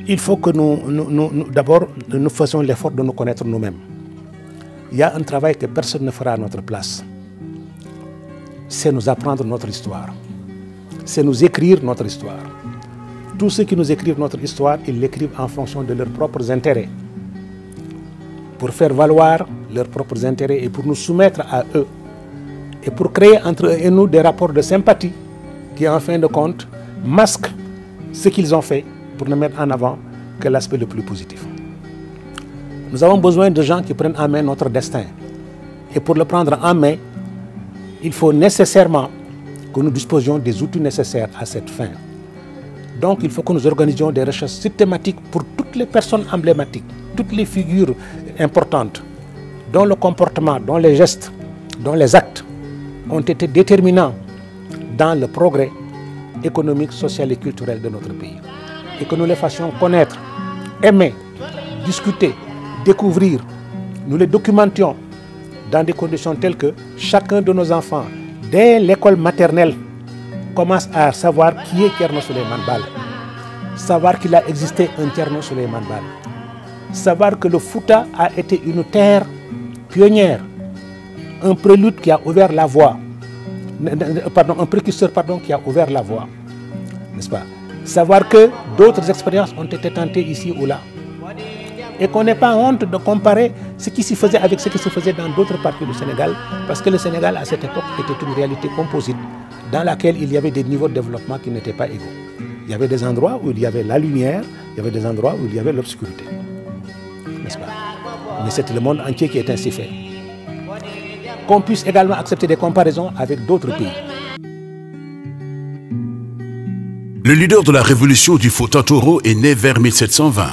Il faut que d'abord, nous fassions l'effort de nous connaître nous-mêmes. Il y a un travail que personne ne fera à notre place. C'est nous apprendre notre histoire. C'est nous écrire notre histoire. Tous ceux qui nous écrivent notre histoire, ils l'écrivent en fonction de leurs propres intérêts. Pour faire valoir leurs propres intérêts et pour nous soumettre à eux. Et pour créer entre eux et nous des rapports de sympathie qui, en fin de compte, masquent ce qu'ils ont fait pour ne mettre en avant que l'aspect le plus positif. Nous avons besoin de gens qui prennent en main notre destin. Et pour le prendre en main, il faut nécessairement que nous disposions des outils nécessaires à cette fin. Donc il faut que nous organisions des recherches systématiques pour toutes les personnes emblématiques, toutes les figures importantes, dont le comportement, dont les gestes, dont les actes ont été déterminants dans le progrès économique, social et culturel de notre pays. Et que nous les fassions connaître, aimer, discuter, découvrir, nous les documentions dans des conditions telles que chacun de nos enfants, dès l'école maternelle, commence à savoir qui est Thierno Souleymane Baal, savoir qu'il a existé un Thierno Souleymane Baal, savoir que le Fouta a été une terre pionnière, un prélude qui a ouvert la voie, un précurseur qui a ouvert la voie, n'est-ce pas? Savoir que d'autres expériences ont été tentées ici ou là. Et qu'on n'ait pas honte de comparer ce qui s'y faisait avec ce qui se faisait dans d'autres parties du Sénégal, parce que le Sénégal, à cette époque, était une réalité composite, dans laquelle il y avait des niveaux de développement qui n'étaient pas égaux. Il y avait des endroits où il y avait la lumière, il y avait des endroits où il y avait l'obscurité. N'est-ce pas? Mais c'est le monde entier qui est ainsi fait. Qu'on puisse également accepter des comparaisons avec d'autres pays. Le leader de la révolution du Fouta-Toro est né vers 1720.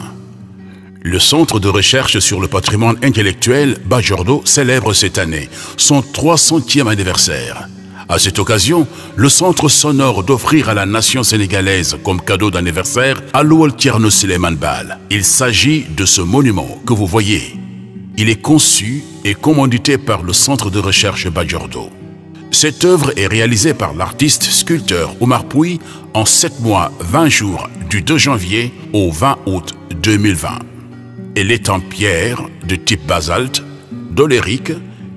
Le Centre de recherche sur le patrimoine intellectuel Bajordo célèbre cette année son 300e anniversaire. À cette occasion, le centre s'honore d'offrir à la nation sénégalaise comme cadeau d'anniversaire Alloual Thierno Souleymane Baal. Il s'agit de ce monument que vous voyez. Il est conçu et commandité par le Centre de recherche Bajordo. Cette œuvre est réalisée par l'artiste sculpteur Oumar Pouy en 7 mois, 20 jours, du 2 janvier au 20 août 2020. Elle est en pierre de type basalte, dolérique,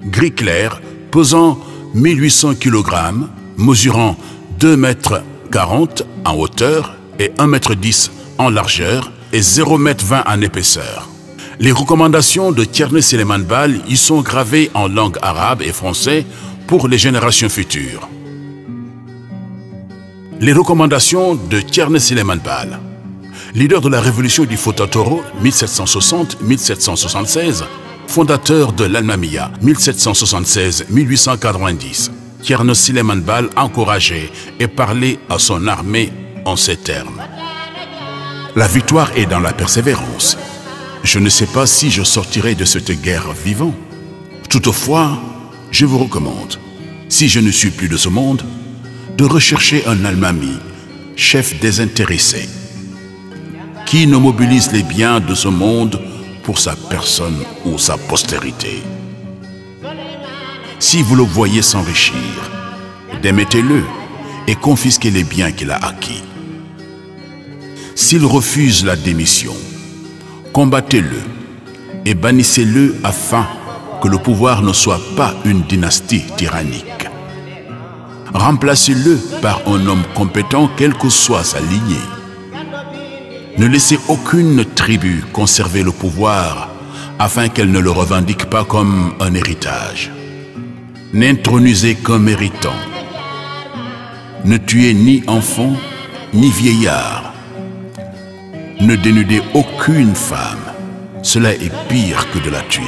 gris clair, pesant 1800 kg, mesurant 2,40 m en hauteur et 1,10 m en largeur et 0,20 m en épaisseur. Les recommandations de Thierno Souleymane Baal y sont gravées en langue arabe et français pour les générations futures. Les recommandations de Thierno Souleymane Baal, leader de la révolution du Fouta-Toro 1760-1776, fondateur de l'Almamia 1776-1890, Thierno Souleymane Baal encourageait et parlait à son armée en ces termes. La victoire est dans la persévérance. Je ne sais pas si je sortirai de cette guerre vivant. Toutefois, je vous recommande, si je ne suis plus de ce monde, de rechercher un Almami, chef désintéressé, qui ne mobilise les biens de ce monde pour sa personne ou sa postérité. Si vous le voyez s'enrichir, démettez-le et confisquez les biens qu'il a acquis. S'il refuse la démission, combattez-le et bannissez-le afin que le pouvoir ne soit pas une dynastie tyrannique. Remplacez-le par un homme compétent, quelle que soit sa lignée. Ne laissez aucune tribu conserver le pouvoir afin qu'elle ne le revendique pas comme un héritage. N'intronisez qu'un méritant. Ne tuez ni enfant ni vieillard. Ne dénudez aucune femme. Cela est pire que de la tuer.